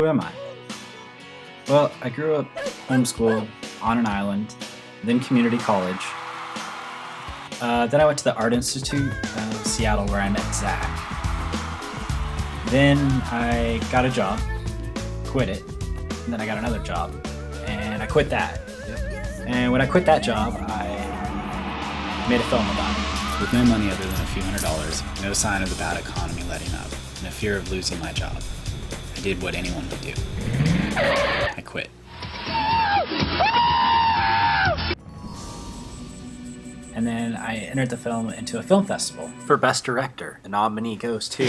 am I? Well, I grew up homeschooled on an island, then community college. Then I went to the Art Institute of Seattle where I met Zach. Then I got a job, quit it, and then I got another job, and I quit that. And when I quit that job, I made a film about it. With no money other than a few $100s, no sign of the bad economy letting up, and a fear of losing my job, I did what anyone would do. I quit. And then I entered the film into a film festival. For Best Director, the nominee goes to...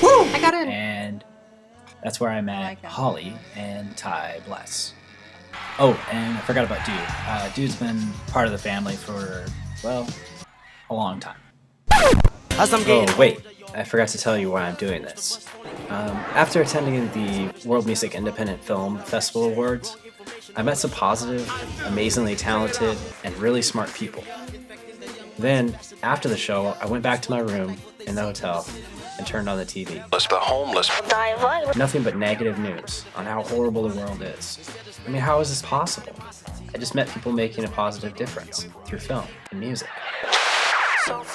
Woo! I got in! And that's where I met Holly and Ty Bless. Oh, and I forgot about Dude. Dude's been part of the family for, well, a long time. Oh, wait. I forgot to tell you why I'm doing this. After attending the World Music Independent Film Festival Awards, I met some positive, amazingly talented, and really smart people. Then, after the show, I went back to my room in the hotel and turned on the TV. The homeless. Nothing but negative news on how horrible the world is. I mean, how is this possible? I just met people making a positive difference through film and music.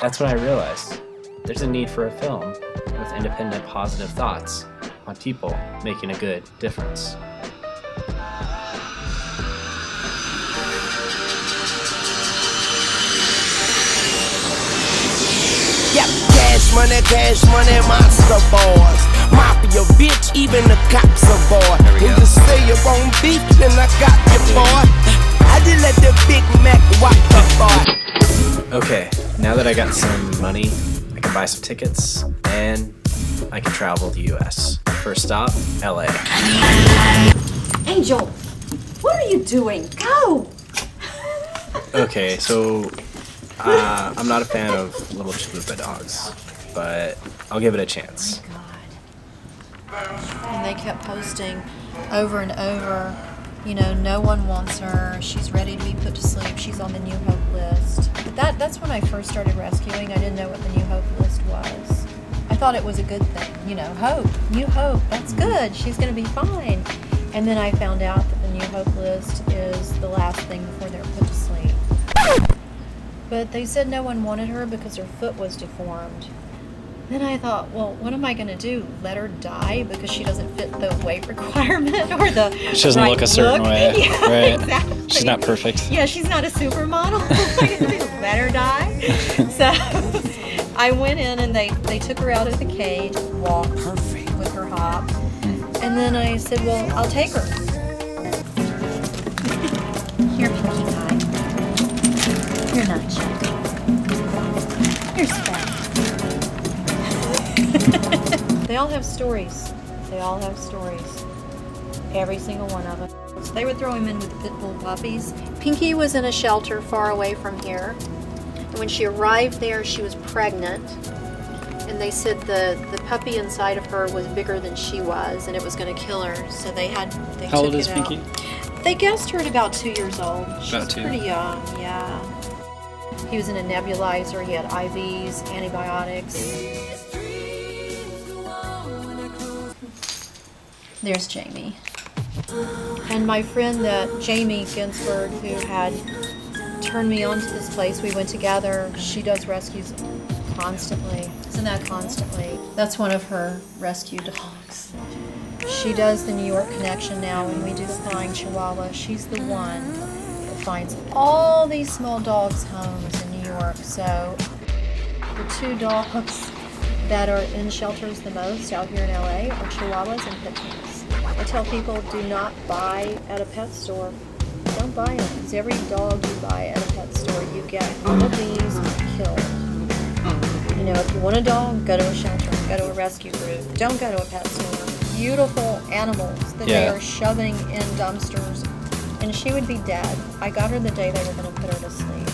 That's when I realized there's a need for a film with independent positive thoughts on people making a good difference. Yep, cash money, monster boys. Mafia bitch, even the cops are bored. When you say you won't beat, then I got you, boy. I just let the Big Mac walk the boy. Okay, now that I got some money, I can buy some tickets, and I can travel the US. First stop, LA. Angel, what are you doing? Go! Okay, so I'm not a fan of little chalupa dogs, but I'll give it a chance. And they kept posting over and over, you know, no one wants her, she's ready to be put to sleep, she's on the New Hope list. But that's when I first started rescuing. I didn't know what the New Hope list was. I thought it was a good thing, you know, hope, New Hope, that's good, she's going to be fine. And then I found out that the New Hope list is the last thing before they're put to sleep. But they said no one wanted her because her foot was deformed. Then I thought, well, what am I going to do? Let her die because she doesn't fit the weight requirement or the She doesn't look a certain way, Yeah, right? Exactly. She's not perfect. Yeah, she's not a supermodel. Let her die. So I went in and they took her out of the cage, walked with her hop, and then I said, well, I'll take her. Here, Pinkie Pie. You're not shy. You're special. They all have stories. They all have stories. Every single one of them. So they would throw him in with the pit bull puppies. Pinkie was in a shelter far away from here. And when she arrived there, she was pregnant. And they said the puppy inside of her was bigger than she was, and it was going to kill her. So they How old took is it out. Pinkie? They guessed her at about 2 years old. She's About 2. pretty young, yeah. He was in a nebulizer. He had IVs, antibiotics. There's Jamie. And my friend, Jamie Ginsberg, who had turned me on to this place, we went together. She does rescues constantly. Isn't that constantly? That's one of her rescue dogs. She does the New York connection now, and we do the Flying Chihuahua. She's the one that finds all these small dogs' homes in New York. So the 2 dogs that are in shelters the most out here in LA are Chihuahuas and Pit Bulls. I tell people, do not buy at a pet store. Don't buy them, because every dog you buy at a pet store, you get one of these killed. You know, if you want a dog, go to a shelter, go to a rescue group. Don't go to a pet store. Beautiful animals that they are shoving in dumpsters, and she would be dead. I got her the day they were going to put her to sleep.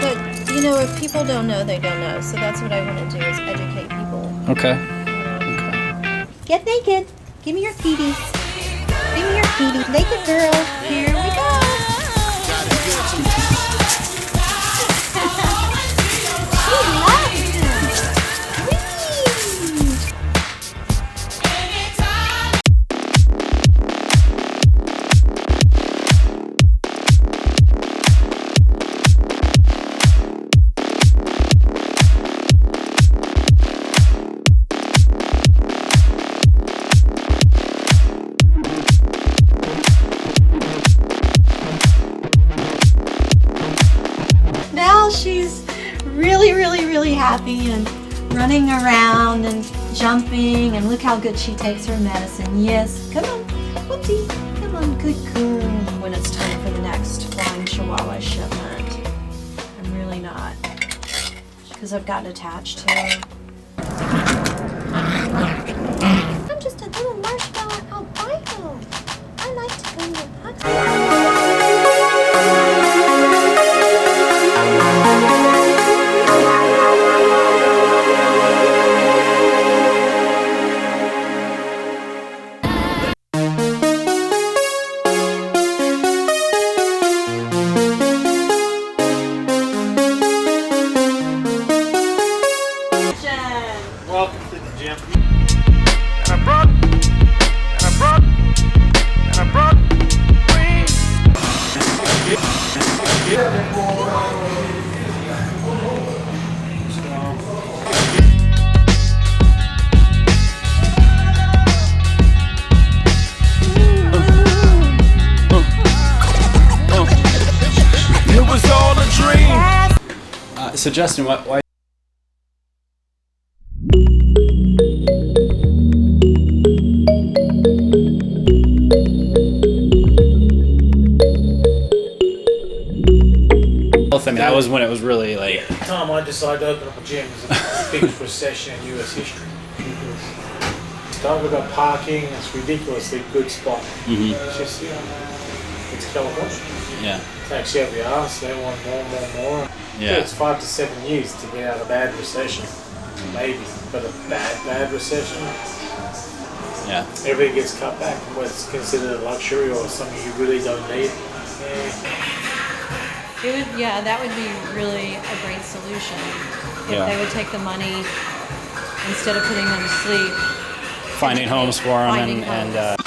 But, you know, if people don't know, they don't know. So that's what I want to do, is educate people. Okay. Get naked. Give me your feeties. Give me your cutie. Naked girl. Here we go. She loves Now she's really happy and running around and jumping, and look how good she takes her medicine. Yes, come on, Whoopsie, come on, good girl. When it's time for the next flying chihuahua shipment, I'm really not, because I've gotten attached to her. I'm just a little marshmallow albino. I like to go to the box. Welcome to the gym. It was all a dream. So Justin, why? I mean, that was when it was really like. The time I decided to open up a gym was the biggest recession in US history. We've got parking, it's a ridiculously good spot. It's just, you know, it's California. Yeah. It takes you up the arse, they want more. Yeah. It's 5 to 7 years to get out of a bad recession. Maybe, but a bad recession, Yeah. everything gets cut back. What's considered a luxury or something you really don't need. That would be really a great solution. If Yeah. they would take the money, instead of putting them to sleep, Finding homes for them Finding and the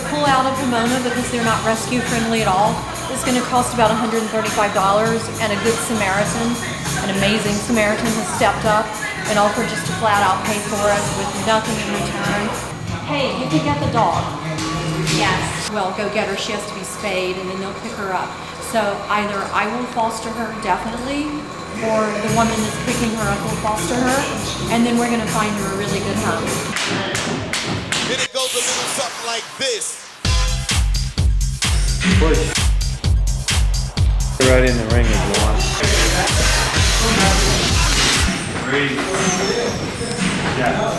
pull out of Pomona, because they're not rescue friendly at all, is going to cost about $135, and a good Samaritan, an amazing Samaritan, has stepped up and offered just to flat out pay for it with nothing in return. Hey, you can get the dog. Yes. Well, go get her. She has to be spayed, and then they'll pick her up. So either I will foster her, definitely, or the woman that's picking her up will foster her, and then we're going to find her a really good home. Then it goes a little something like this. Push. Right in the ring if you want. Breathe. Yeah.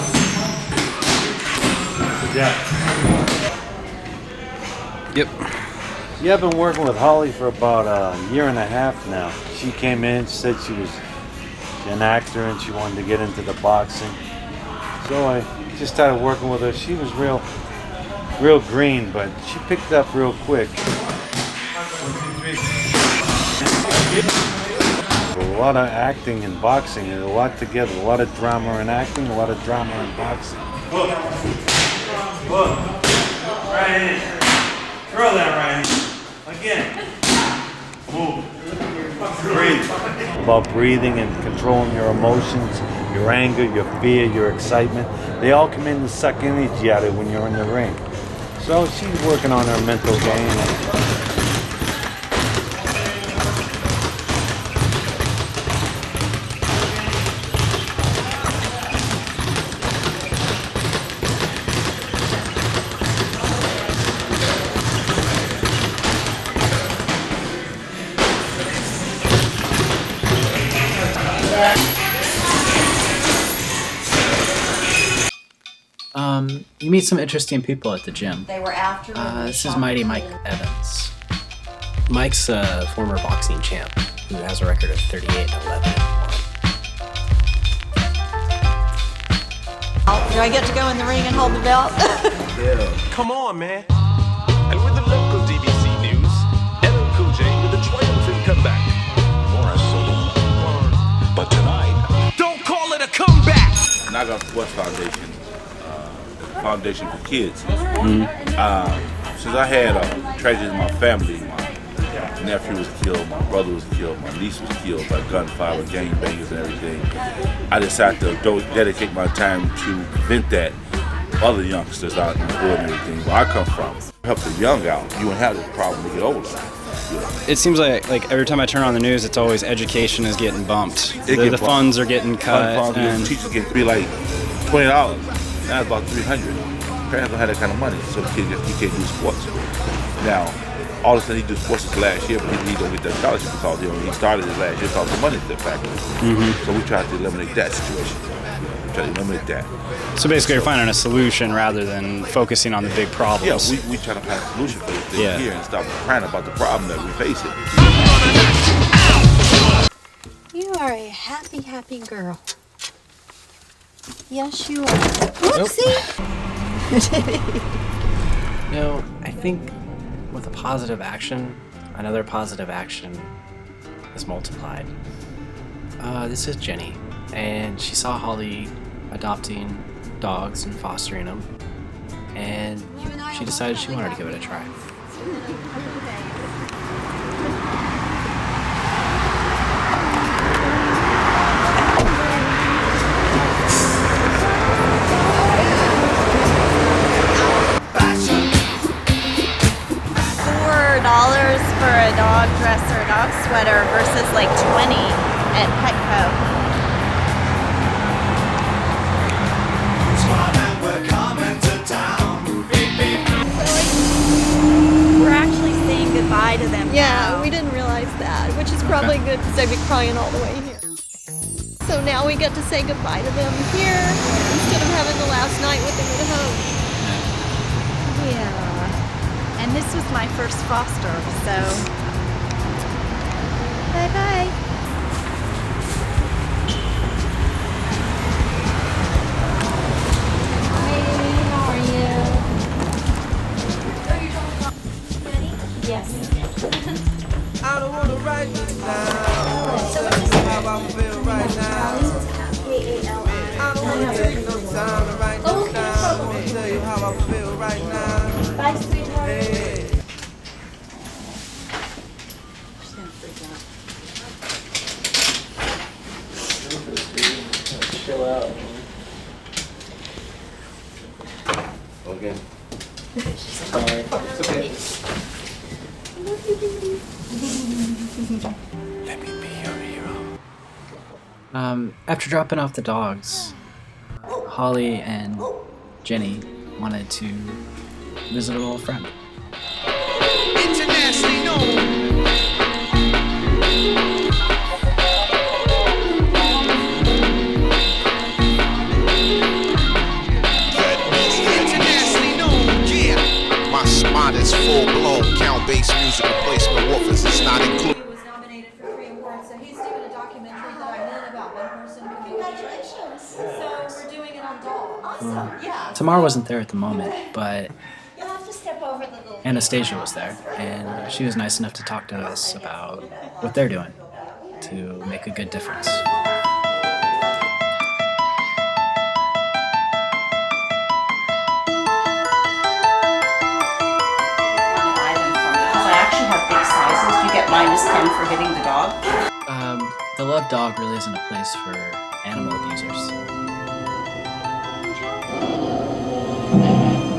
Yep. Yeah, I've been working with Holly for about a year and a half now. She came in, said she was an actor and she wanted to get into the boxing. So I just started working with her. She was real green, but she picked up real quick. A lot of acting and boxing, and a lot together. A lot of drama and acting, a lot of drama and boxing. Look. Right in. Throw that right in. Again. Move. Breathe. About breathing and controlling your emotions, your anger, your fear, your excitement. They all come in to suck energy out of you when you're in the ring. So she's working on her mental game. You meet some interesting people at the gym. They were after me. This is Mighty Mike Evans. Mike's a former boxing champ who has a record of 38-11. Do I get to go in the ring and hold the belt? Come on, man. And with the local DBC news, LL Cool J with a triumphant comeback. But tonight, Don't call it a comeback! and I got the West Foundation, Foundation for Kids. Since I had tragedies in my family, my nephew was killed, my brother was killed, my niece was killed by gunfire, gangbangers and everything, I decided to dedicate my time to prevent that. Other youngsters out in the hood and everything, where I come from, help the young out. You won't have this problem when you get older. It seems like every time I turn on the news, it's always education is getting bumped. The funds are getting cut. And teachers get to be like $20. Now it's about $300. Parents don't have that kind of money, so the kid he can't do sports. Now, all of a sudden he did sports last year, but he don't get that scholarship because he started it last year because the money's the factor. So we tried to eliminate that situation. We tried to eliminate that. So basically, you're finding a solution rather than focusing on the big problems. Yeah, we try to find a solution for this thing here and stop crying about the problem that we face it. You are a happy, happy girl. Yes, you are. Whoopsie! No, I think with a positive action, another positive action is multiplied. This is Jenny, and she saw Holly adopting dogs and fostering them, and she decided she wanted to give it a try. $4 for a dog dress or a dog sweater versus like 20 at Petco. We're actually saying goodbye to them. Yeah, we didn't realize that, which is probably good because I'd be crying all the way here. So now we get to say goodbye to them here instead of having the last night with them at home. Yeah. And this was my first foster, so bye-bye. I don't wanna write this down. Tell you how I feel right now. I don't wanna take no time to write this down. I wanna tell you how I feel right now. Bye, sweetheart. Hey. Chill out. Okay. Sorry. It's okay. Let me be your hero. After dropping off the dogs, Holly and Jenny wanted to visit an old friend. Internationally known. Internationally known, yeah. My spot is full blown. Count-based music replacement woofers is not included. He was nominated for 3 awards, so he's doing a documentary that I'm in about one person. Congratulations! So we're doing it on dogs. Awesome. Yeah. Tamar wasn't there at the moment, but You'll have to step over the little. Anastasia was there, and she was nice enough to talk to us about what they're doing to make a good difference. Buy them from me because I actually have big sizes. You get -10 for hitting the dog. The Love Dog really isn't a place for animal abusers.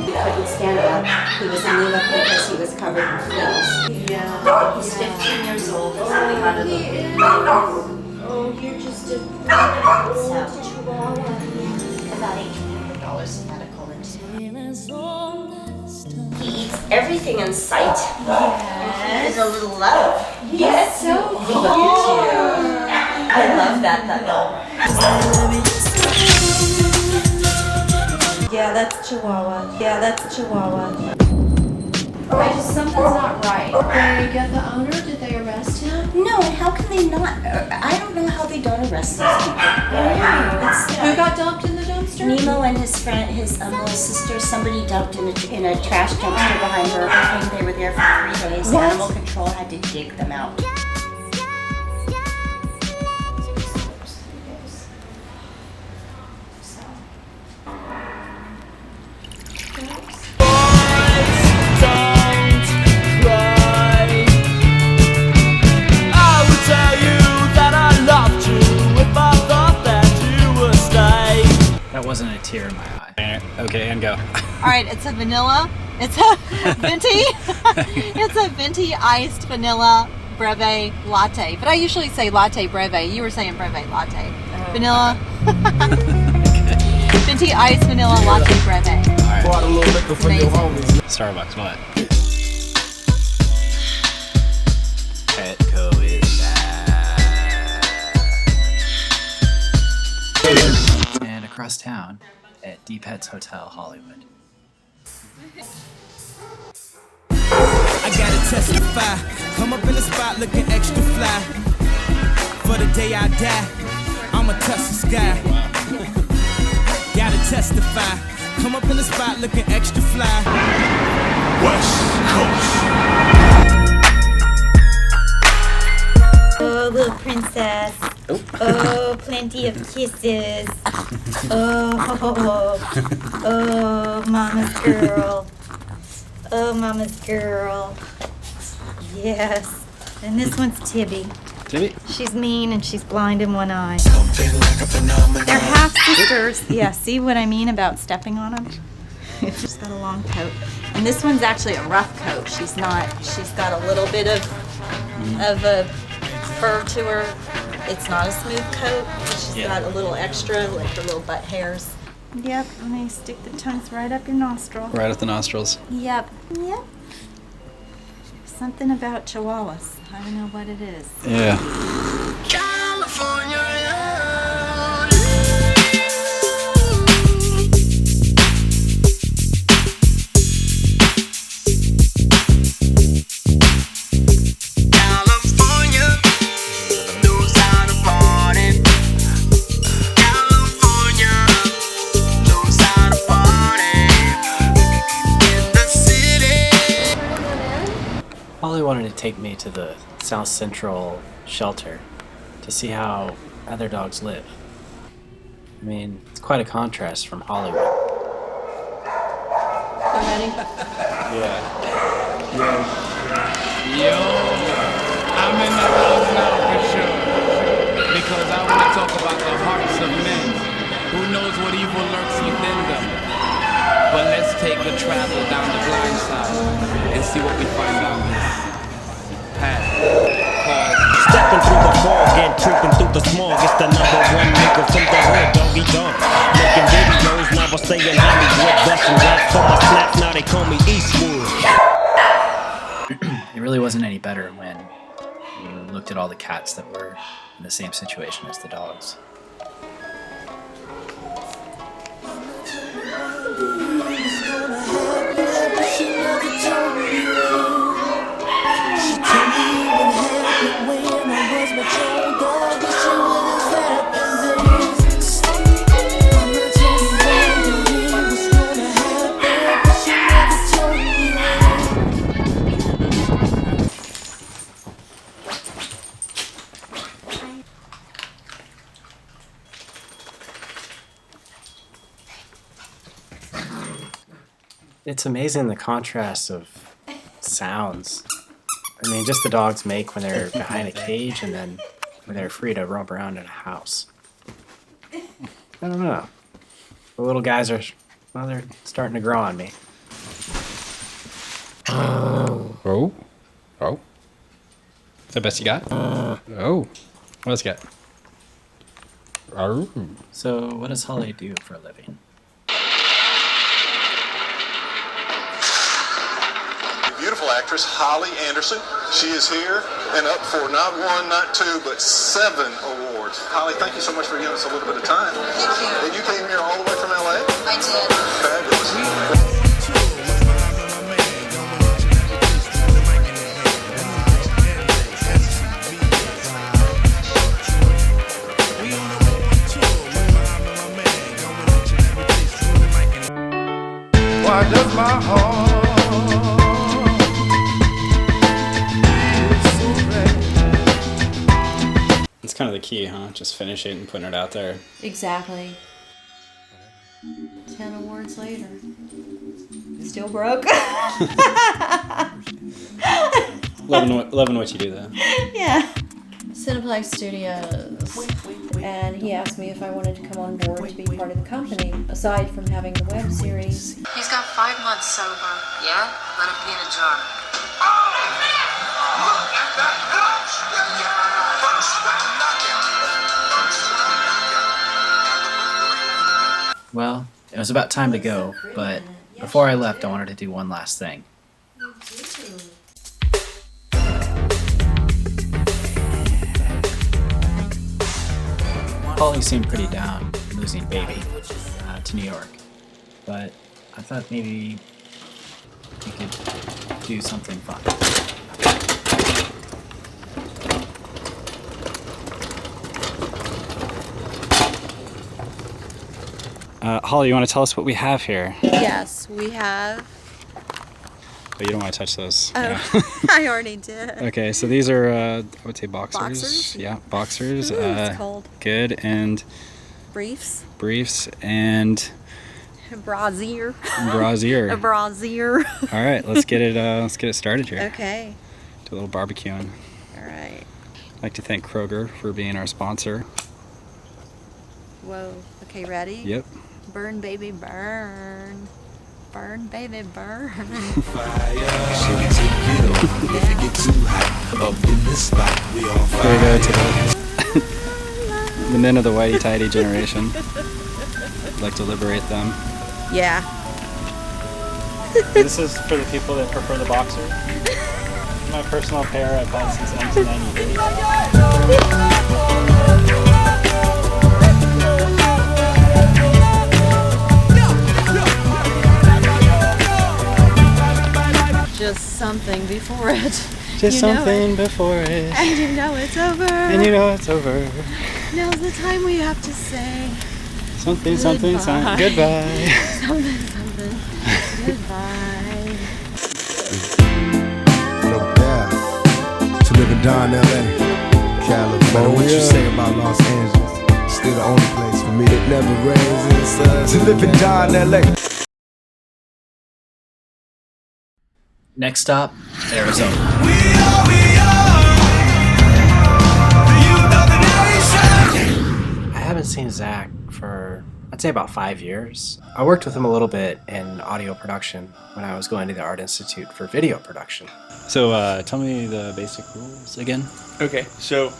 He couldn't stand up. He was anemic because he was covered in fleas. Yeah. He's 15 years old. He's living under the Oh, you're just a old chihuahua. about $1,800 in medical insurance. He eats everything in sight. Yes. He's a little love. Yes, so cute. I love that though. Yeah, that's Chihuahua. Yeah, that's Chihuahua. Something's not right. Did they get the owner? Did they arrest him? No, and how can they not? I don't know how they don't arrest these people. Who got dumped in the dumpster? Nemo and his friend, his little sister, somebody dumped in a trash dumpster behind Burger King. They were there for 3 days. What? Animal control had to dig them out. That wasn't a tear in my eye. Okay, and go. All right, it's a vanilla. It's a venti. It's a venti iced vanilla breve latte. But I usually say latte breve. You were saying breve latte. Vanilla. Venti iced vanilla latte breve. All right. It's amazing. Starbucks, what? Petco is back. And across town at D-Pet's Hotel Hollywood. I gotta testify. Come up in the spot looking extra fly. For the day I die, I'ma touch the sky. Gotta testify. Come up in the spot looking extra fly. West Coast. Oh, little princess. Oh, plenty of kisses. Oh, mama's girl. Oh, mama's girl. Yes. And this one's Tibby. Tibby? She's mean and she's blind in one eye. They're half sisters. Yeah, see what I mean about stepping on them? She's got a long coat. And this one's actually a rough coat. She's got a little bit of a fur to her. It's not a smooth coat. She's got a little extra, like her little butt hairs. Yep, and they stick the tongues right up your nostril. Right at the nostrils. Yep. Something about chihuahuas. I don't know what it is. Yeah. Holly wanted to take me to the South Central shelter to see how other dogs live. I mean, it's quite a contrast from Hollywood. You ready? Yo, I'm in the house now for sure. Because I want to talk about the hearts of men. Who knows what evil lurks within them? But let's take a travel down the blind side and see what we find down this path called Stepping through the fog and trooping through the smog. It's the #1 nigga from the hood, doggy dog. Making videos, never staying Hollywood. Busting raps for my slaps, now they call me Eastwood. It really wasn't any better when you looked at all the cats that were in the same situation as the dogs. It's amazing the contrast of sounds. I mean, just the dogs make when they're behind a cage and then when they're free to roam around in a house. I don't know. The little guys are, well, they're starting to grow on me. Oh. Oh. Is that the best you got? Oh. What else you got? Oh. So, what does Holly do for a living? Beautiful actress Holly Anderson. She is here and up for not 1, not 2, but 7 awards. Holly, thank you so much for giving us a little bit of time. Thank you. And you came here all the way from LA? I did. Fabulous. Why does my heart It's kind of the key, huh? Just finish it and putting it out there. Exactly. 10 awards later. Still broke. Loving what you do, though. Yeah. Cineplex Studios. And he asked me if I wanted to come on board to be part of the company, aside from having the web series. He's got 5 months sober. Yeah? Let him be in a jar. Well, it was about time to go, but before I left, I wanted to do one last thing. Holly seemed pretty down losing baby to New York, but I thought maybe we could do something fun. Holly, you want to tell us what we have here? Yes, we have. But you don't want to touch those. Oh, Yeah. I already did. Okay, so these are, I would say boxers. Boxers? Yeah, boxers. Ooh, it's cold. Good, and Briefs. briefs, and Brassiere. brassiere. A brassiere. All right, let's get it started here. Okay. Do a little barbecuing. All right. I'd like to thank Kroger for being our sponsor. Whoa. Okay, ready? Yep. Burn, baby, burn. Burn, baby, burn. Here we go to the men of the whitey tighty generation. I'd like to liberate them. Yeah. This is for the people that prefer the boxer. My personal pair I've had since 1998. Just something before it. Just something before it. And you know it's over. And you know it's over. Now's the time we have to say Something, something, something. Goodbye. Something, something. Goodbye. No doubt. To live and die in LA, California. What you say about Los Angeles? Still the only place for me that never rains in the sun. To live and die in LA. Next stop, Arizona. I haven't seen Zach for, I'd say, about 5 years. I worked with him a little bit in audio production when I was going to the Art Institute for video production. So tell me the basic rules again. Okay, so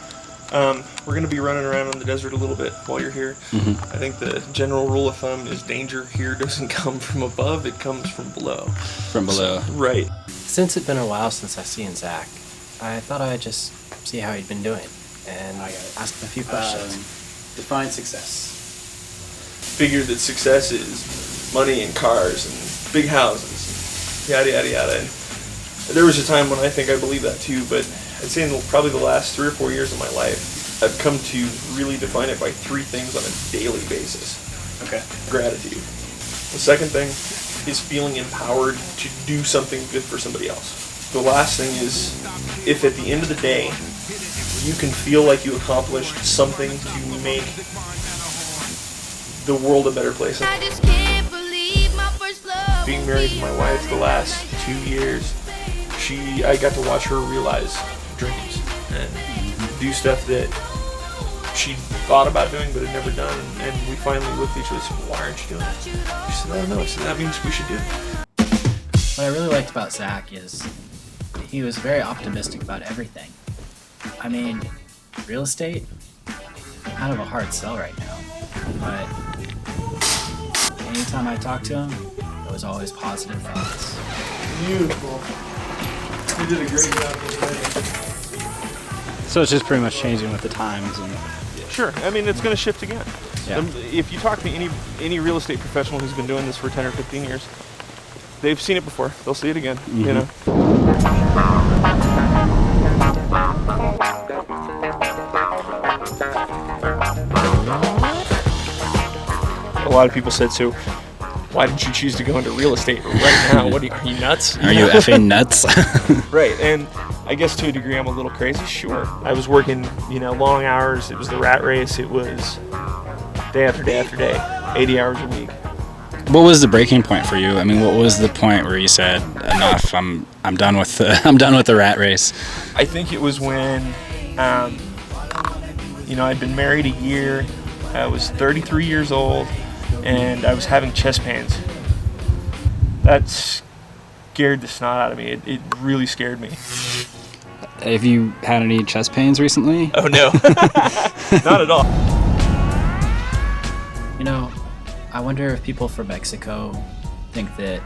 we're going to be running around in the desert a little bit while you're here. I think the general rule of thumb is danger here doesn't come from above, it comes from below. From below. So, right. Since it's been a while since I've seen Zach, I thought I'd just see how he'd been doing and ask him a few questions. Define success. Figure that success is money and cars and big houses, yada yada yada. And there was a time when I think I believed that too, but I'd say in probably the last 3 or 4 years of my life, I've come to really define it by 3 things on a daily basis. Okay. Gratitude. The second thing is feeling empowered to do something good for somebody else. The last thing is, if at the end of the day, you can feel like you accomplished something to make the world a better place. Being married to my wife the last 2 years, I got to watch her realize dreams and do stuff that she thought about doing but had never done, and we finally looked at each other and said, "Why aren't you doing it?" She said, "I don't know." I said, "That means we should do it." What I really liked about Zach is he was very optimistic about everything. I mean, real estate, kind of a hard sell right now, but anytime I talked to him, it was always positive thoughts. Beautiful. You did a great job already. So it's just pretty much changing with the times and. Sure. I mean, it's going to shift again. Yeah. If you talk to any real estate professional who's been doing this for 10 or 15 years, they've seen it before. They'll see it again. You know. A lot of people said so. why did you choose to go into real estate right now? Are you nuts? Are you effing nuts? Right, and I guess to a degree I'm a little crazy, sure. I was working, long hours. It was the rat race. It was day after day after day, 80 hours a week. What was the breaking point for you? I mean, what was the point where you said, enough, I'm done with the rat race? I think it was when, I'd been married a year. I was 33 years old, and I was having chest pains. That scared the snot out of me. It really scared me. Have you had any chest pains recently? Oh, no. Not at all. I wonder if people from Mexico think that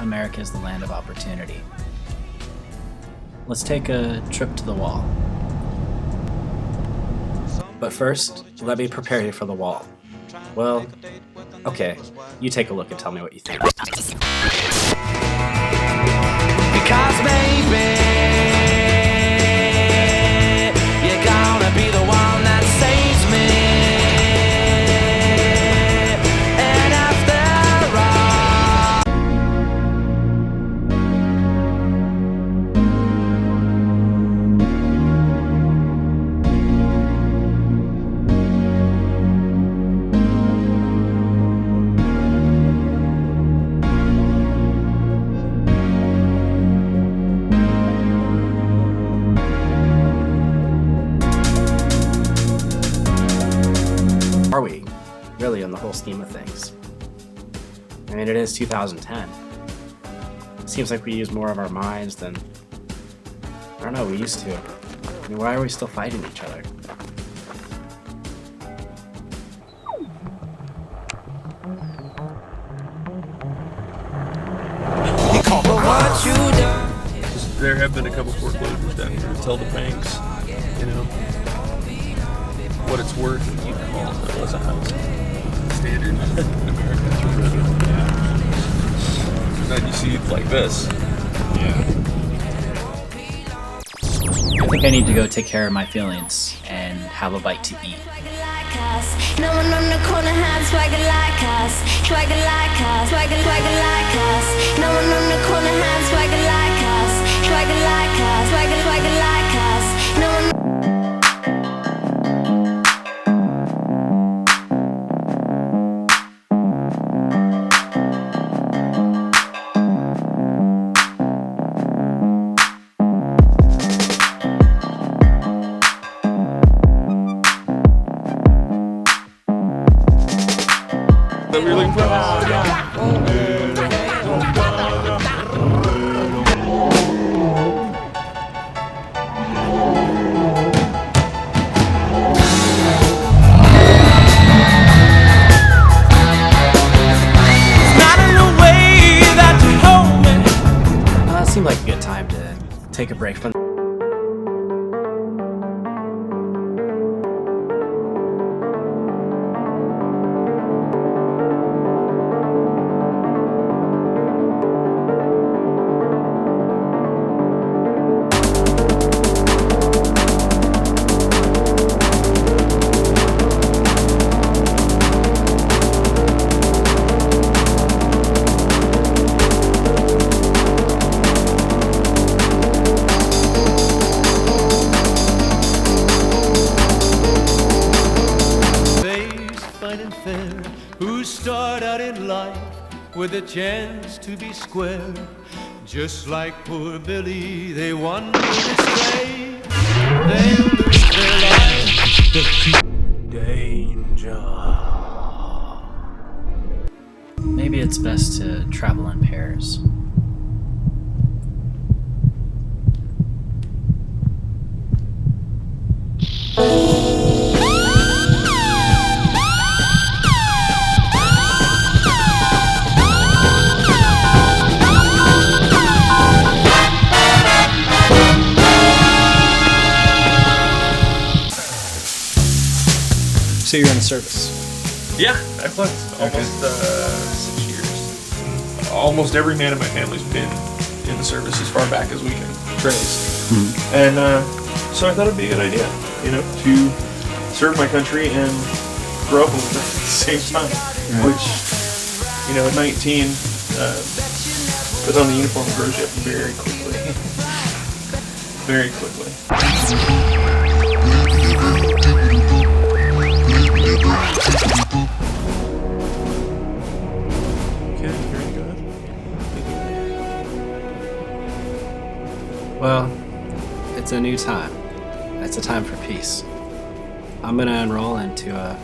America is the land of opportunity. Let's take a trip to the wall. But first, let me prepare you for the wall. Well, okay, you take a look and tell me what you think. Because baby, you're gonna be the one that saves me. And after Are we, really, in the whole scheme of things? I mean, it is 2010. It seems like we use more of our minds than, I don't know, we used to. I mean, why are we still fighting each other? There have been a couple foreclosures down here to tell the banks, what it's worth. You call it was a house. Standard in America. And then you see like this. Yeah. I think I need to go take care of my feelings and have a bite to eat. No one on the corner has swagger like us, swagger like us, swagger like us. No one on the corner has swagger like us, swagger like us, swagger like us. No one. That we're looking for? It seemed like a good time to take a break from. Who start out in life with a chance to be square, just like poor Billy, they wander astray, they lose their life. Danger. Maybe it's best to travel in pairs. So you're in the service? Yeah, I've left almost 6 years. Almost every man in my family's been in the service as far back as we can trace. Mm-hmm. And so I thought it'd be a good idea, to serve my country and grow up with it at the same time, which You know, at 19, put on the uniform grows you up very quickly. Very quickly. Okay, very good. Well, it's a new time. It's a time for peace. I'm gonna enroll into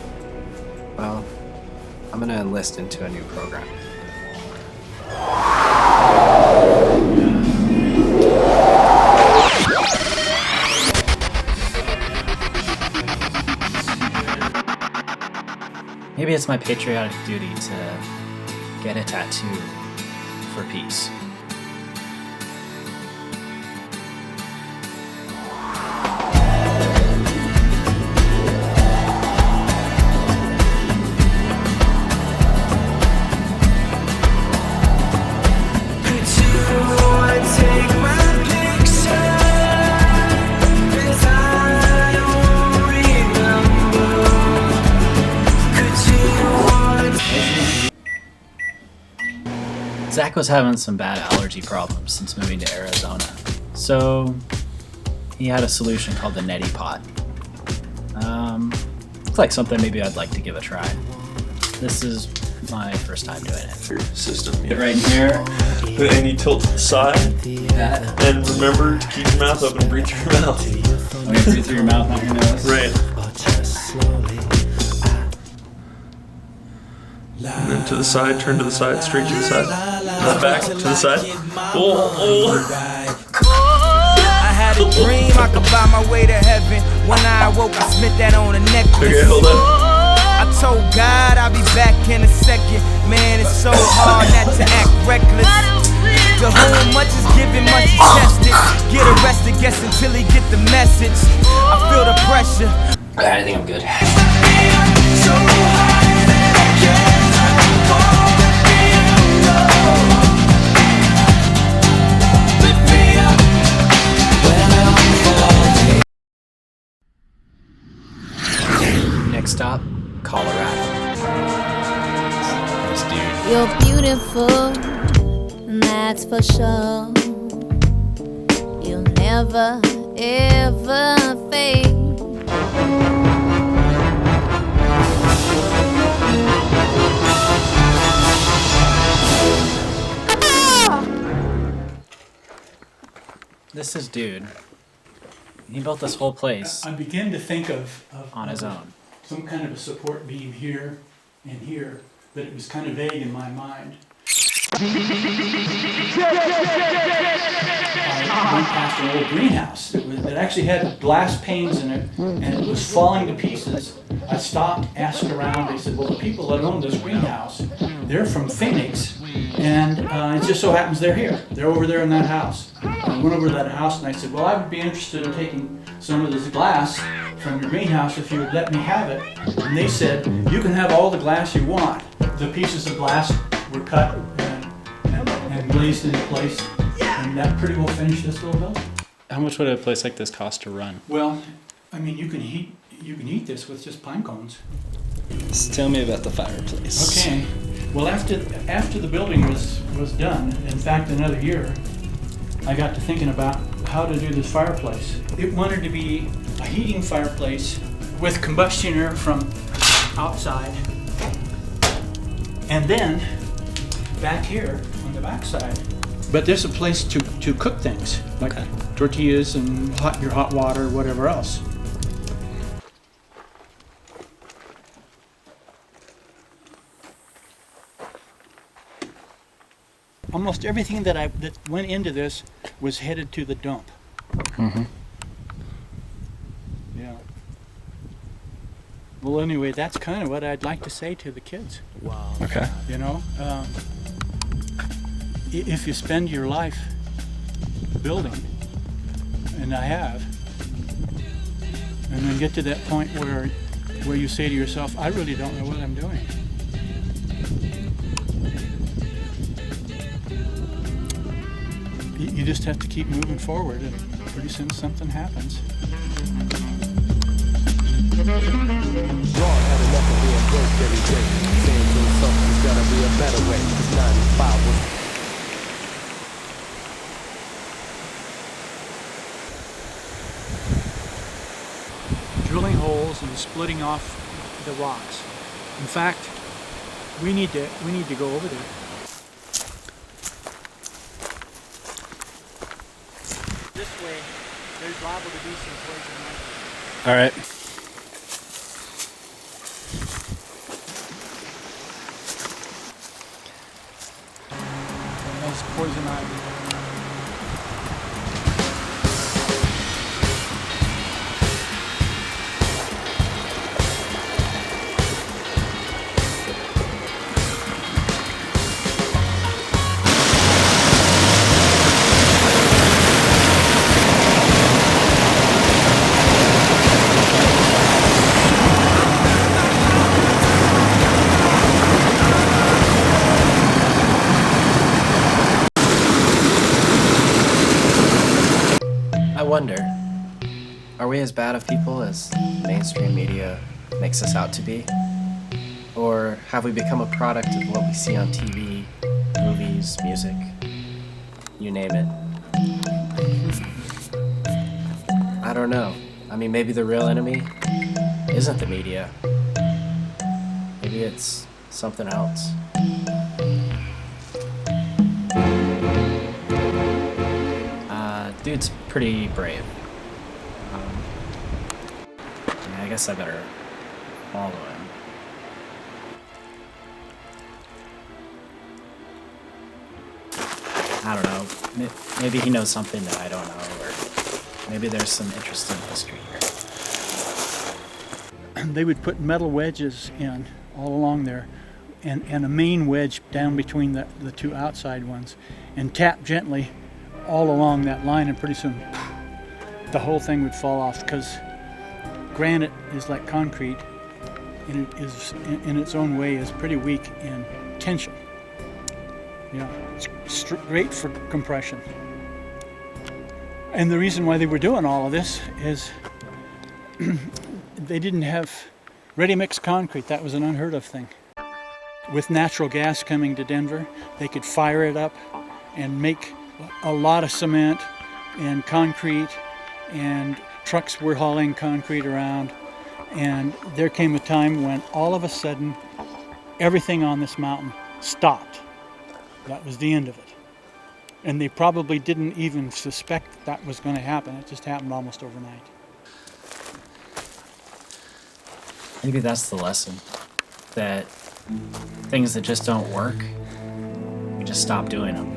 I'm gonna enlist into a new program. Maybe it's my patriotic duty to get a tattoo for peace. Zach was having some bad allergy problems since moving to Arizona, so he had a solution called the neti pot. Looks like something maybe I'd like to give a try. This is my first time doing it. Your system. Get right in here. And you tilt to the side. And remember to keep your mouth open and breathe through your mouth. Okay, breathe through your mouth, not your nose. Right. And then to the side, turn to the side, straight to the side. Not back, to the side. Oh. I had a dream I could buy my way to heaven. When I awoke, I spent that on a necklace. Okay, hold on. I told God I'll be back in a second. Man, it's so hard not to act reckless. To whom much is given, much is tested. Get arrested, guess until he get the message. I feel the pressure. I think I'm good. Next stop, Colorado. This dude. You're beautiful, that's for sure. You'll never, ever fade. This is dude. He built this whole place I begin to think of on his own. some kind of a support beam here and here, but it was kind of vague in my mind. I went past an old greenhouse that actually had glass panes in it, and it was falling to pieces. I stopped, asked around. They said, well, the people that own this greenhouse, they're from Phoenix, and it just so happens they're here. They're over there in that house. I went over to that house and I said, well, I would be interested in taking some of this glass from your greenhouse if you would let me have it. And they said, you can have all the glass you want. The pieces of glass were cut and glazed into place, and that pretty well finished this little building. How much would a place like this cost to run? Well, I mean, you can heat this with just pine cones. Just tell me about the fireplace. Okay. Well, after the building was done, in fact, another year, I got to thinking about how to do this fireplace. It wanted to be a heating fireplace with combustion air from outside, and then back here on the back side. But there's a place to cook things, like tortillas and your hot water, whatever else. Almost everything that went into this was headed to the dump. Mm-hmm. Yeah. Well, anyway, that's kind of what I'd like to say to the kids. Wow. Okay. You know, if you spend your life building, and I have, and then get to that point where you say to yourself, I really don't know what I'm doing. You just have to keep moving forward, and pretty soon something happens. Broad had enough of being broke every day. Saying to himself, there's gotta be a a better way. 'Cause 95 was drilling holes and splitting off the rocks. In fact, we need to go over there. This way, there's liable to be some poison ivy. All right. That's poison ivy. I wonder, are we as bad of people as mainstream media makes us out to be? Or have we become a product of what we see on TV, movies, music, you name it? I don't know. I mean, maybe the real enemy isn't the media. Maybe it's something else. Dude's pretty brave. Yeah, I guess I better follow him. I don't know. Maybe he knows something that I don't know, or maybe there's some interesting history here. They would put metal wedges in all along there, and a main wedge down between the two outside ones, and tap gently all along that line, and pretty soon the whole thing would fall off, because granite is like concrete, and it is in its own way is pretty weak in tension. You know, it's great for compression. And the reason why they were doing all of this is they didn't have ready-mix concrete. That was an unheard of thing. With natural gas coming to Denver, they could fire it up and make a lot of cement and concrete, and trucks were hauling concrete around. And there came a time when all of a sudden everything on this mountain stopped. That was the end of it. And they probably didn't even suspect that was going to happen. It just happened almost overnight. Maybe that's the lesson. That things that just don't work, we just stop doing them.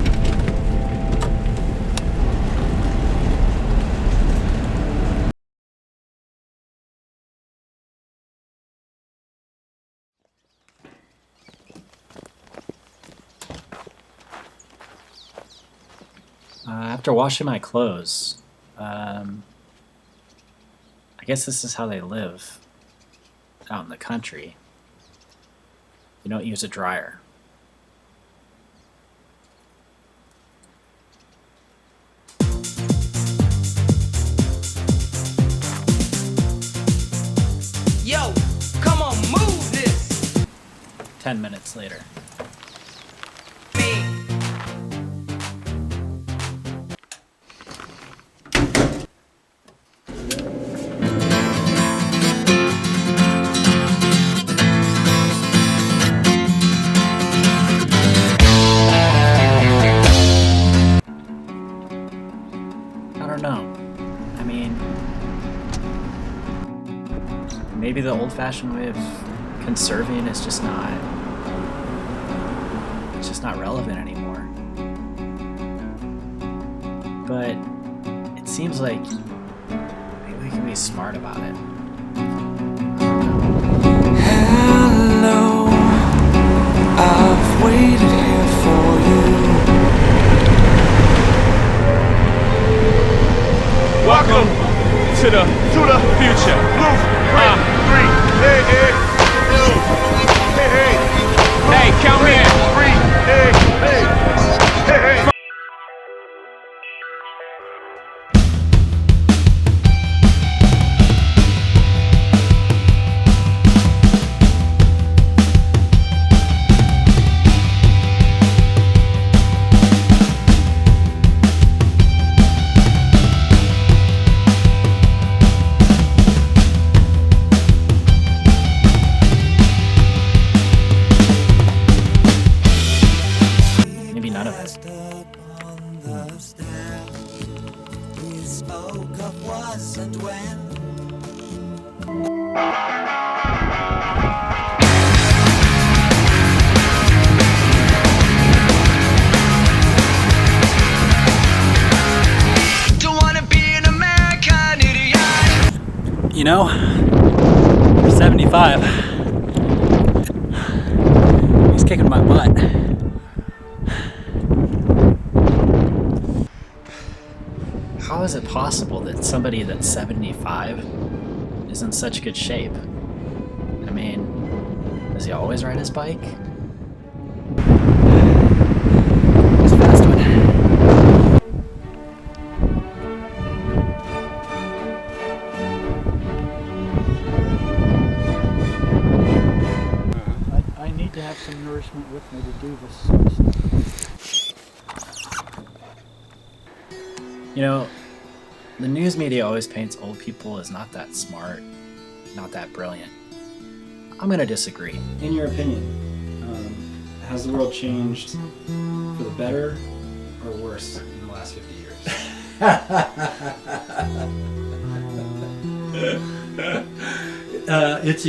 After washing my clothes, I guess this is how they live out in the country. You don't use a dryer. Yo, come on, move this. 10 minutes later. Maybe the old-fashioned way of conserving is just not relevant anymore. But it seems like maybe we can be smart about it. Hello, I've waited here for you. Welcome to the future. Blue, 3, hey, hey, hey, hey, hey, count me in. 3, hey, hey, hey, hey. You know, for 75, he's kicking my butt. How is it possible that somebody that's 75 is in such good shape? I mean, does he always ride his bike? It's a fast one. I need to have some nourishment with me to do this sort of stuff. You know, the news media always paints old people as not that smart, not that brilliant. I'm going to disagree. In your opinion, has the world changed for the better or worse in the last 50 years?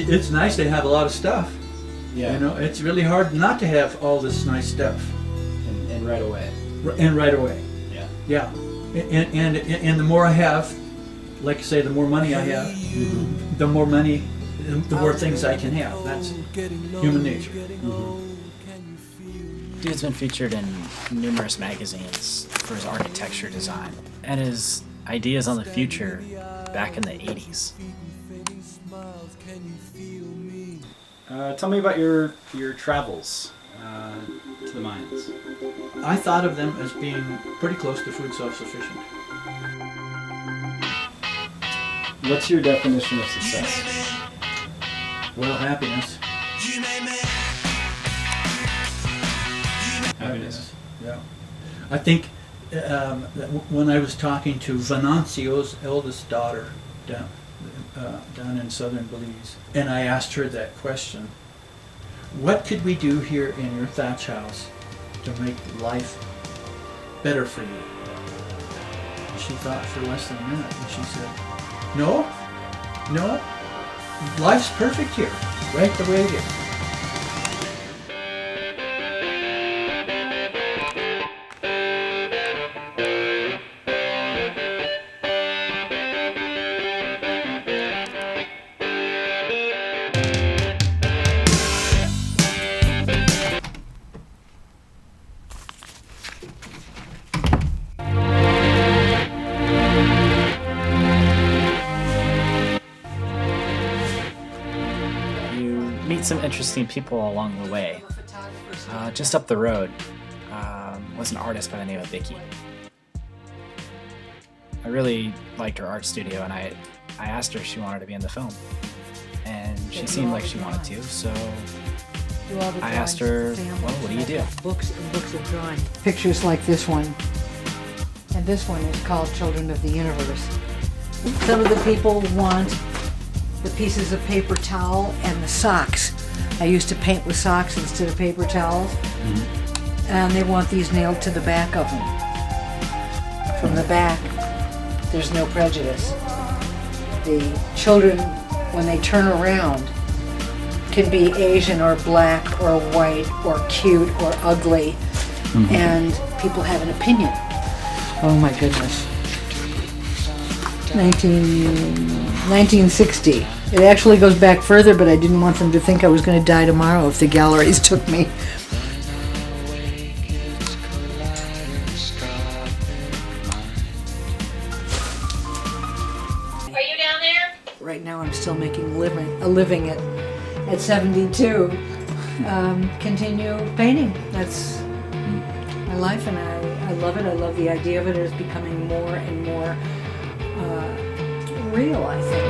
It's nice to have a lot of stuff. Yeah. You know, it's really hard not to have all this nice stuff. And right away. And right away. Yeah. Yeah. And the more I have, like I say, the more money I have, the more money, the more things I can have. That's human nature. Dude's been featured in numerous magazines for his architecture design and his ideas on the future back in the 80s. Tell me about your travels to the mines. I thought of them as being pretty close to food self-sufficient. What's your definition of success? Well, happiness. Happiness. Yeah. I think when I was talking to Venancio's eldest daughter down in southern Belize, and I asked her that question, what could we do here in your thatch house to make life better for you? And she thought for less than a minute, and she said, no, life's perfect here, right the way it is. Some interesting people along the way. Just up the road was an artist by the name of Vicky. I really liked her art studio, and I asked her if she wanted to be in the film, and she seemed like she wanted to, so I asked her, well, what do you do? Books and books of drawing. Pictures like this one, and this one is called Children of the Universe. Some of the people want the pieces of paper towel and the socks. I used to paint with socks instead of paper towels. And they want these nailed to the back of them. From the back, there's no prejudice. The children, when they turn around, can be Asian or black or white or cute or ugly, and people have an opinion. Oh my goodness. 1960. It actually goes back further, but I didn't want them to think I was going to die tomorrow if the galleries took me. Are you down there? Right now I'm still making a living at 72. Continue painting. That's my life, and I love it. I love the idea of it. It's becoming more and more real, I think.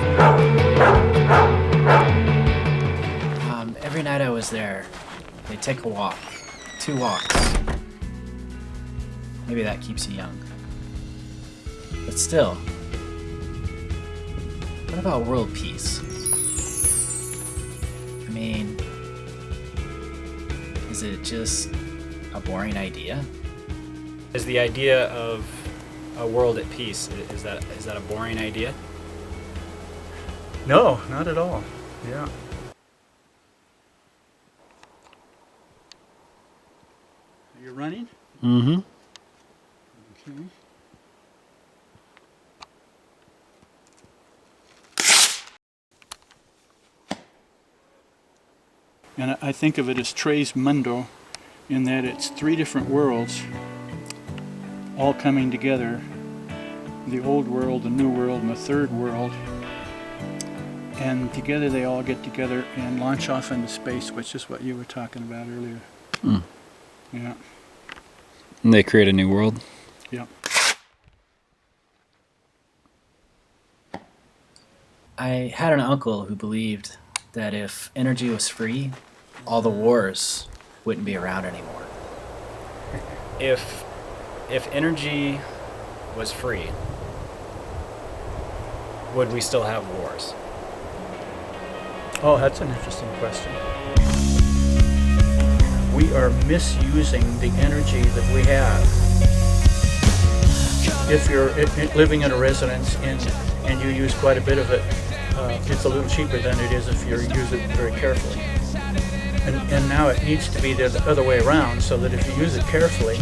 Every night I was there, they take a walk, 2 walks. Maybe that keeps you young. But still, what about world peace? I mean, is it just a boring idea? Is the idea of a world at peace, is that a boring idea? No, not at all. Yeah. You're running? Mm-hmm. Okay. And I think of it as tres mundo, in that it's three different worlds all coming together. The old world, the new world, and the third world. And together they all get together and launch off into space, which is what you were talking about earlier. Mm. Yeah. And they create a new world? Yep. I had an uncle who believed that if energy was free, all the wars wouldn't be around anymore. If energy was free, would we still have wars? Oh, that's an interesting question. We are misusing the energy that we have. If you're living in a residence and you use quite a bit of it, it's a little cheaper than it is if you use it very carefully. And now it needs to be the other way around, so that if you use it carefully,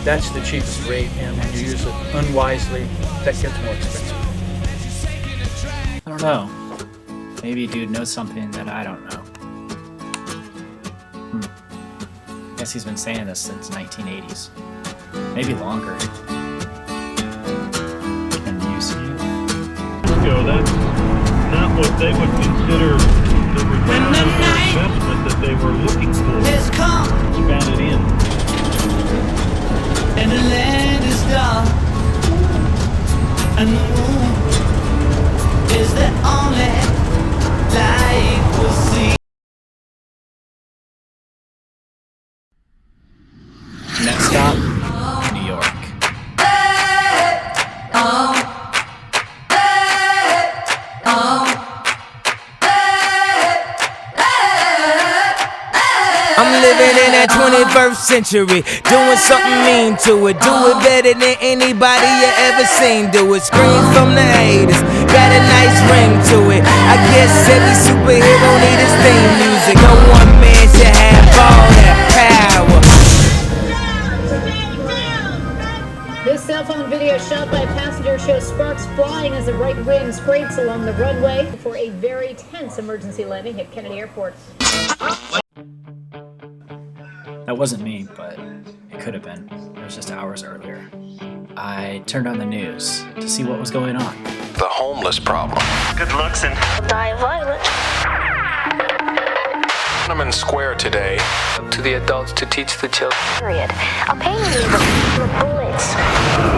that's the cheapest rate, and when you use it unwisely, that gets more expensive. I don't know. Maybe dude knows something that I don't know. Guess he's been saying this since 1980s. Maybe longer. Can you see it? That's not what they would consider the return on investment that they were looking for. Expand it in. And the land is dark, and the moon is the only light we'll see. Next stop, New York. I'm living in that 21st century, doing something mean to it. Do it better than anybody you ever seen do it. Screams from the haters, got a nice ring to it. I guess every superhero need his theme music. No one man should have all that power. This cell phone video shot by a passenger shows sparks flying as the right wing scrapes along the runway before a very tense emergency landing at Kennedy Airport. That wasn't me, but it could have been. It was just hours earlier. I turned on the news to see what was going on. The homeless problem. Good looks and die violent. Tiananmen Square today. To the adults to teach the children. Period. I'll pay you the bullets.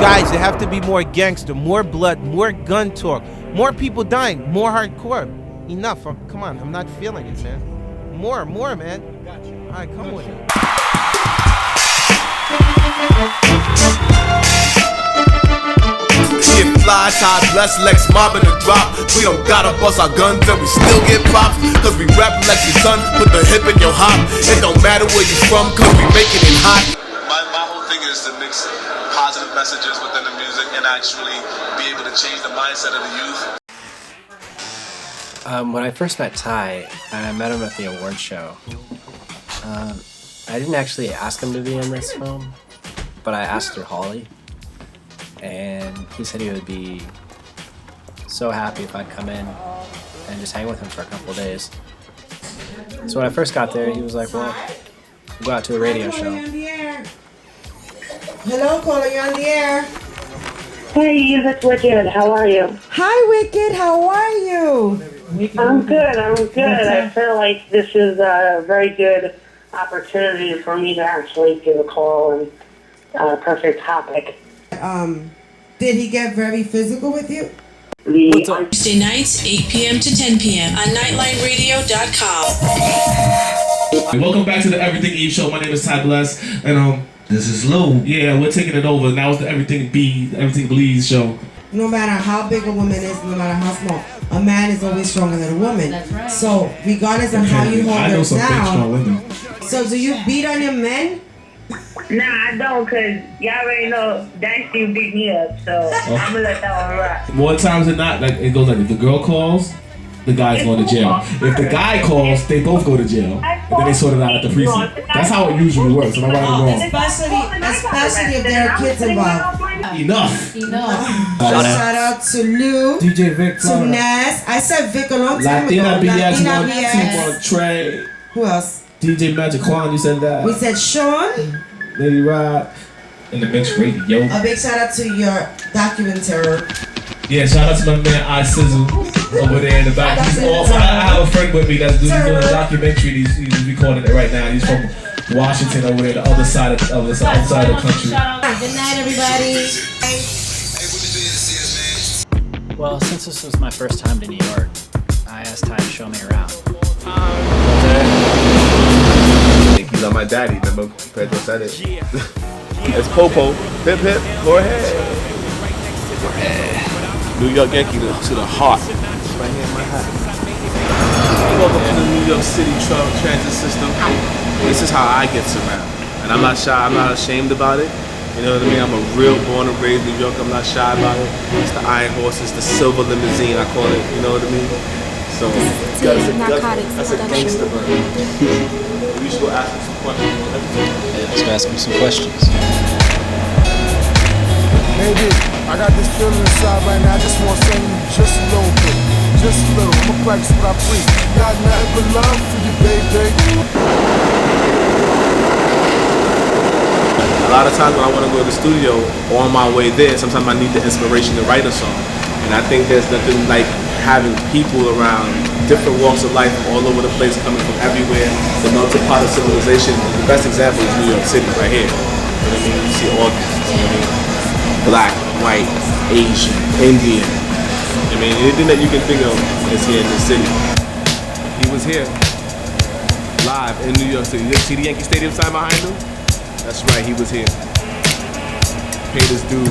Guys, there have to be more gangster, more blood, more gun talk, more people dying, more hardcore. Enough. Come on, I'm not feeling it, man. More, man. All right, come with it. Get fly, tie, bless, Lex, mobbing the drop. We don't gotta bust our guns and we still get props. Cause we rap like your son, put the hip in your hop. It don't matter where you from, cause we making it hot. My whole thing is to mix positive messages within the music and actually be able to change the mindset of the youth. When I first met Ty, I met him at the award show. I didn't actually ask him to be in this film, but I asked through Holly, and he said he would be so happy if I'd come in and just hang with him for a couple of days. So when I first got there, he was like, well, we'll go out to a radio show. Hello, caller, you're on the air. Hey, it's Wicked. How are you? Hi, Wicked. How are you? I'm good. I feel like this is a very good opportunity for me to actually give a call and perfect topic. Did he get very physical with you? Tuesday nights, 8 p.m. to 10 p.m. on NightlineRadio.com. Welcome back to the Everything Eve Show. My name is Ty Bless, and this is Lou. Yeah, we're taking it over. Now it's the Everything Bleeds show. No matter how big a woman is, no matter how small, a man is always stronger than a woman. That's right. So regardless of how you hold her down, so do you beat on your men? Nah, I don't, cause y'all already know that shit beat me up. So I'm gonna let that one rock. More times than not, like it goes like if the girl calls, the guy's going to jail. If the guy calls, they both go to jail, and then they sort it out at the precinct. That's how it usually works. Am I right or wrong? Especially if there are kids involved. Enough. Shout out to Lou, DJ Vic, to Ness. I said Vic a long time Latina ago. BS, Latina BS. Trey. Who else? DJ Magic Quan, you said that. We said Sean. Lady Rod. And the Mix Radio. A big shout out to your documentary. Yeah, shout out to my man iCizzle over there in the back. He's I have a friend with me that's doing a documentary. He's recording it right now. He's from Washington over there, the other side of the country. Good night, everybody. Well, since this was my first time to New York, I asked Ty to show me around. He's on my daddy, remember Pedro said it. It's Popo. Hip hip, go ahead. New York Yankee to the heart. It's right here in my hat. Welcome to the New York City transit system. This is how I get around. And I'm not shy, I'm not ashamed about it. You know what I mean? I'm a real born and raised New Yorker, I'm not shy about it. It's the Iron Horse, it's the silver limousine, I call it, you know what I mean? So, that's a gangster bird. We should go ask him some questions. Yeah, let's go ask him some questions. Maybe I got this feeling inside right now. I just want something just a little bit. Just a little. I'ma practice what I preach. Got nothing but love for you, baby. A lot of times when I want to go to the studio, on my way there, sometimes I need the inspiration to write a song. And I think there's nothing like having people around different walks of life all over the place, coming from everywhere. The melting pot of civilization. The best example is New York City right here. You know what I mean? You see all this, you know what I mean? Black, white, Asian, Indian. I mean, anything that you can think of is here in the city. He was here, live in New York City. You see the Yankee Stadium sign behind him? That's right, he was here. Paid his due.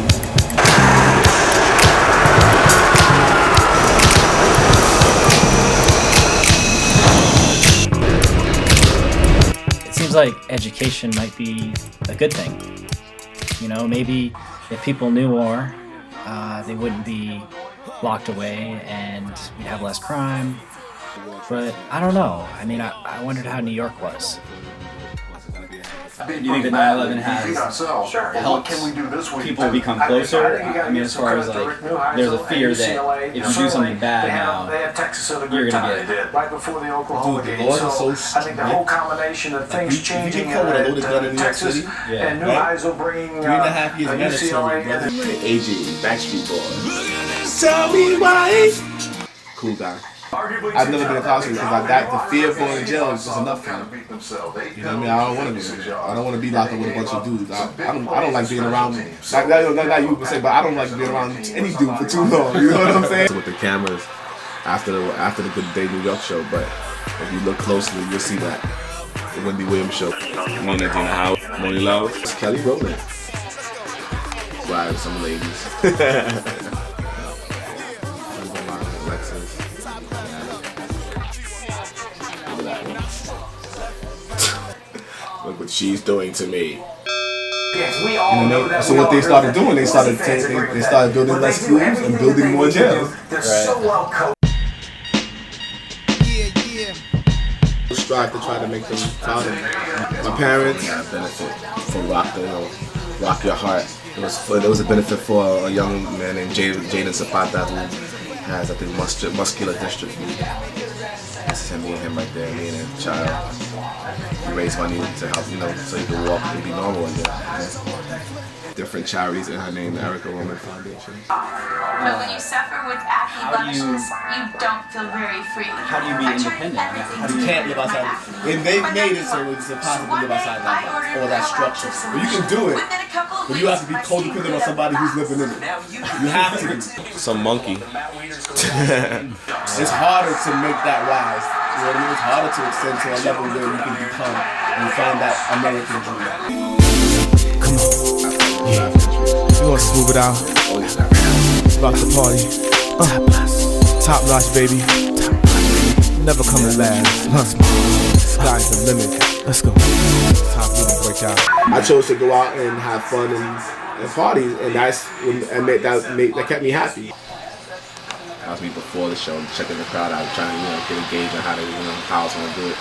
It seems like education might be a good thing. You know, maybe if people knew more, they wouldn't be locked away and we'd have less crime. But I don't know. I mean, I wondered how New York was. You think that 9/11 has helped people become closer? I mean, as far as like, there's a fear that if you do something bad now, you're gonna get. Right before the Oklahoma game. So I think the whole combination of things changing in Texas and New iCizzle bringing 3.5 years UCLA mandatory. AJ, Backstreet Boys. Tell me why. Cool guy. I've never been incarcerated because I got the fear of going to jail is just enough for me. You know what I mean? I don't want to be. I don't want to be locked up with a bunch of dudes. I don't like being around. Not you would say, but I don't like being around any dude for too long. You know what I'm saying? With the cameras after the Good Day New York show, but if you look closely, you'll see that the Wendy Williams show. Mona Dina Howard, Moni Love, it's Kelly Rowland. Right, some ladies. Look what she's doing to me. So what they started doing, they started building less schools and building more jails. Right. Strive to try to make them proud of me. My parents benefit from Rock Your Heart. It was a benefit for a young man named Jaden Zapata who has, I think, muscular dystrophy. This is me and him right there, me and a child. We raise money to help, so he can walk and be normal again. Different charities in her name, the Erica Roman Foundation. But when you suffer with acne blemishes, you don't feel very free. How do you be independent? You can't live outside. And they've made it so it's impossible to live outside that life, or that structure. But you can do it, but you have to be codependent on somebody who's living in it. You have to be. Some monkey. It's harder to make that rise. You know what I mean? It's harder to extend to a level where you can become and find that American dream. Come on. Yeah. You gonna smooth it out. Rock the party. Top notch, baby. Never coming last. Sky's the limit. Let's go. Time for to break out. I chose to go out and have fun and party, and that kept me happy. That was me before the show, checking the crowd out, trying to get a gauge on how I was gonna do it.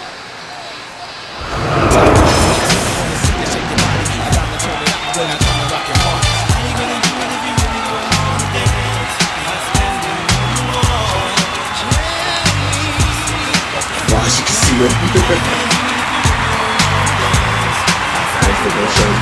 Well, as you can see, think those shows.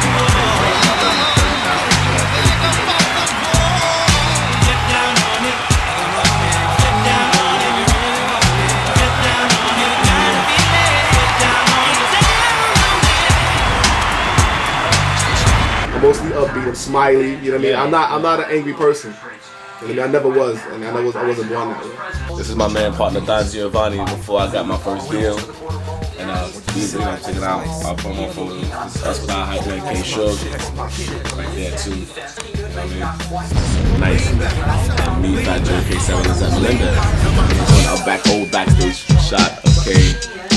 I'm mostly upbeat. I'm smiley. You know what I mean? I'm not an angry person. You know what I mean? I never was, and I wasn't born that way. This is my man partner Don Giovanni before I got my first deal. And he's checking out our promo photos. That's what I hype with K Shug right there too. You know what I mean? Nice. And me, Fat Joe, K7 is at Melinda. Our old backstage shot of K,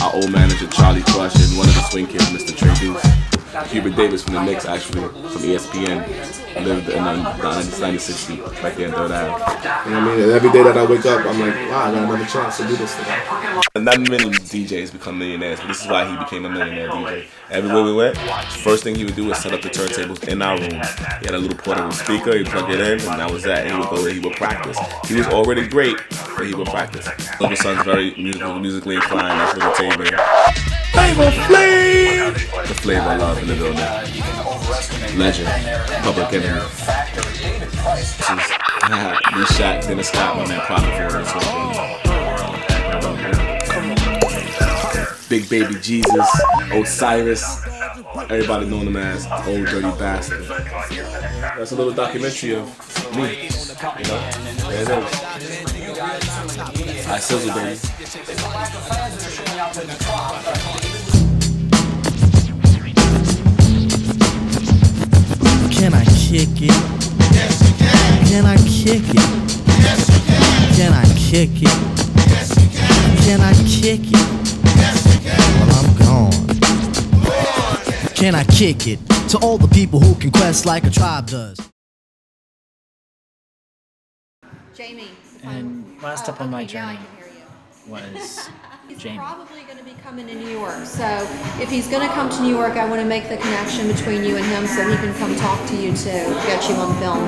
our old manager Charlie Crush, and one of the swing kids, Mr. Trey Deuce. Hubert Davis from the Knicks, actually, from ESPN, lived in 1960, right there in Third Ave. You know what I mean? And every day that I wake up, I'm like, wow, I got another chance to do this today. Not many DJs become millionaires, but this is why he became a millionaire DJ. Everywhere we went, first thing he would do was set up the turntables in our room. He had a little portable speaker, he'd plug it in, and that was that. And he would go there, he would practice. He was already great, but he would practice. Uncle Son's very musically inclined, that's little Taven. Flavor Flav! The flavor I love in the building. Legend. Public Enemy. New Shaq, Dennis Scott, my man Prophet for Big Baby Jesus, Osiris. Everybody known him as Old Dirty Bastard. That's a little documentary of me. You know? There it is. iCizzle, baby. Can I kick it? Yes, you can. Can I kick it? Yes, you can. Can I kick it? Yes, you can. Can I kick it? Yes, you can. Well, I'm gone. Can I kick it? To all the people who can quest like a tribe does. Jamie. And last up on my journey was Jamie. Probably going to be coming to New York. So if he's going to come to New York, I want to make the connection between you and him so he can come talk to you too. Get you on film.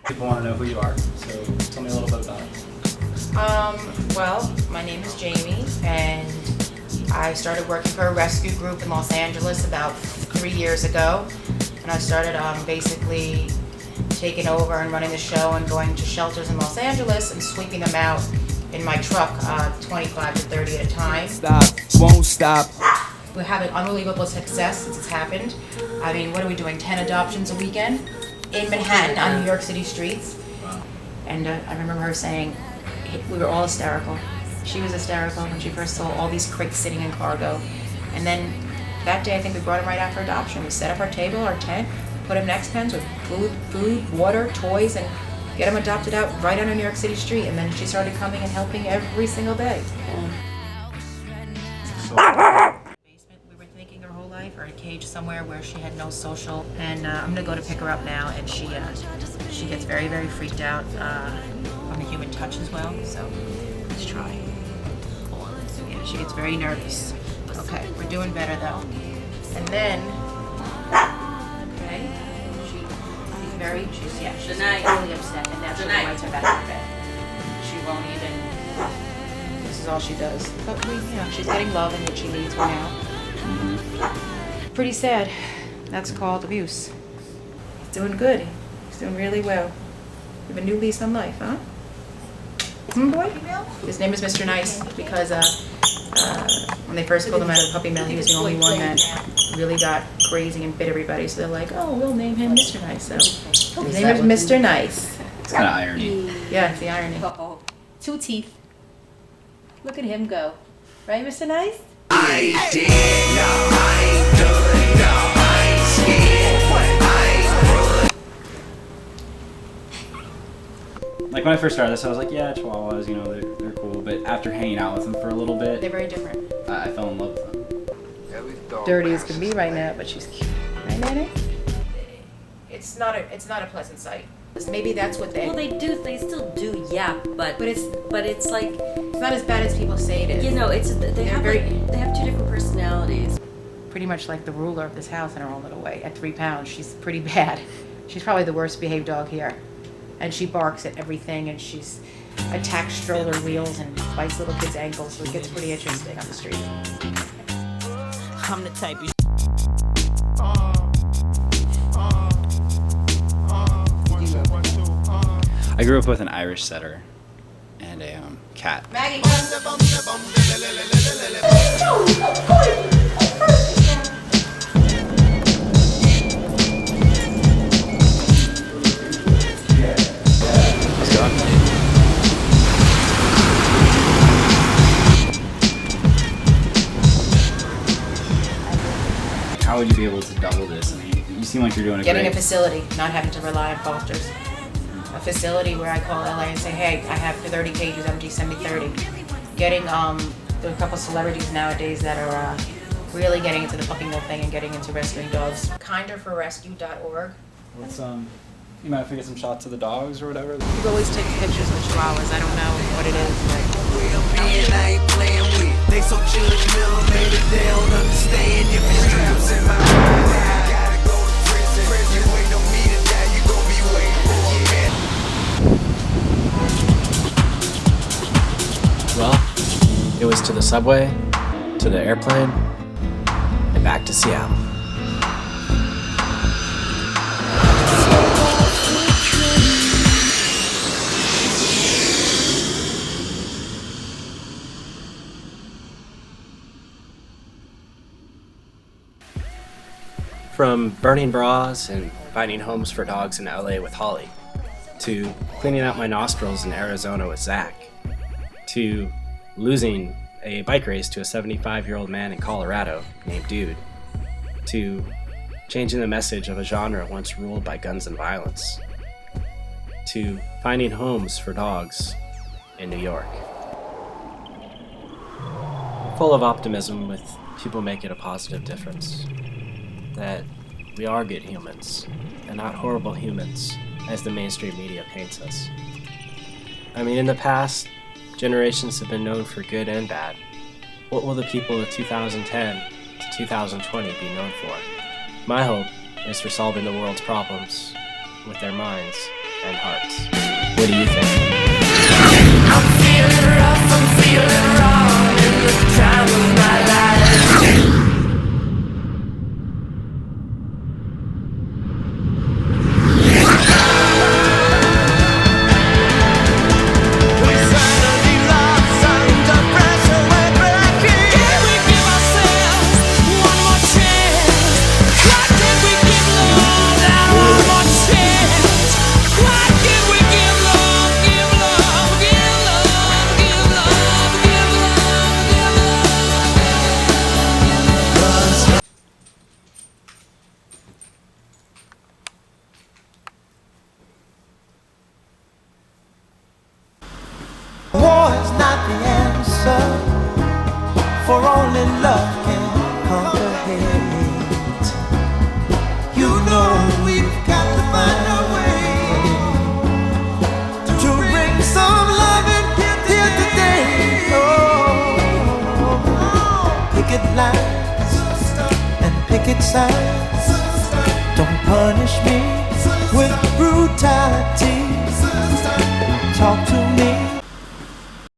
People want to know who you are, so tell me a little bit about it. Well, my name is Jamie, and I started working for a rescue group in Los Angeles about 3 years ago. And I started basically taking over and running the show and going to shelters in Los Angeles and sweeping them out in my truck, 25 to 30 at a time. Stop, won't stop. We're having unbelievable success since it's happened. I mean, what are we doing, 10 adoptions a weekend in Manhattan on New York City streets? And I remember her saying, we were all hysterical. She was hysterical when she first saw all these crates sitting in cargo. And then that day, I think we brought him right out for adoption. We set up our table, our tent, put him next pens with food, water, toys, and get him adopted out right on a New York City street. And then she started coming and helping every single day. Basement, we were thinking her whole life, or a cage somewhere where she had no social. And I'm gonna go to pick her up now, and she gets very, very freaked out on the human touch as well. So let's try. Yeah, she gets very nervous. Okay, we're doing better though. And then, okay, she's really upset, and now she invites her back to bed. She won't even, this is all she does. But she's getting love and what she needs right now. Pretty sad. That's called abuse. He's doing good. He's doing really well. You have a new lease on life, huh? Boy? His name is Mr. Nice because when they first pulled him out of the puppy mill, he was the only one that really got crazy and bit everybody. So they're like, oh, we'll name him Mr. Nice. So his name is Mr. Nice. It's kind of irony. Yeah, it's the irony. Uh-oh. 2 teeth. Look at him go. Right, Mr. Nice? I did, no, I ain't done, no, I ain't scared, I ain't Like when I first started this, I was like, yeah, Chihuahuas, you know, they're cool. But after hanging out with them for a little bit, They're very different. I fell in love with them. Dirty as can be right now, but she's cute. Right, Nanny? It's not a pleasant sight. Maybe that's what they. Well, they still do, yeah, but it's like it's not as bad as people say it is. You know, they have 2 different personalities. Pretty much like the ruler of this house in her own little way. At 3 pounds, she's pretty bad. She's probably the worst behaved dog here, and she barks at everything, and she's attacks stroller wheels and bites little kids' ankles, so it gets pretty interesting on the street. I'm the type of I grew up with an Irish setter and a cat. Maggie. Let's go. How would you be able to double this? I mean, you seem like you're doing a Getting great... a facility, not having to rely on fosters. A facility where I call LA and say, hey, I have 30 cages empty, send me 30. Getting there are a couple celebrities nowadays that are really getting into the puppy mill thing and getting into rescuing dogs. Kinderforrescue.org. What's you might have to get some shots of the dogs or whatever. People always take pictures with chihuahuas. I don't know what it is, but They so judgmental, maybe they don't understand if it's straps in my I gotta go to prison. You wait on me to die, you gon' be waiting for a Well, it was to the subway, to the airplane, and back to Seattle. From burning bras and finding homes for dogs in LA with Holly, to cleaning out my nostrils in Arizona with Zach, to losing a bike race to a 75-year-old man in Colorado named Dude, to changing the message of a genre once ruled by guns and violence, to finding homes for dogs in New York. Full of optimism with people making a positive difference. That we are good humans, and not horrible humans, as the mainstream media paints us. I mean, in the past, generations have been known for good and bad. What will the people of 2010 to 2020 be known for? My hope is for solving the world's problems with their minds and hearts. What do you think? I'm feeling rough, I'm feeling wrong in the time of my life. War is not the answer, for only love can conquer hate. You know we've got to find a way to bring some love in here today. Oh, picket lines and picket signs. Don't punish me with brutality. Talk to me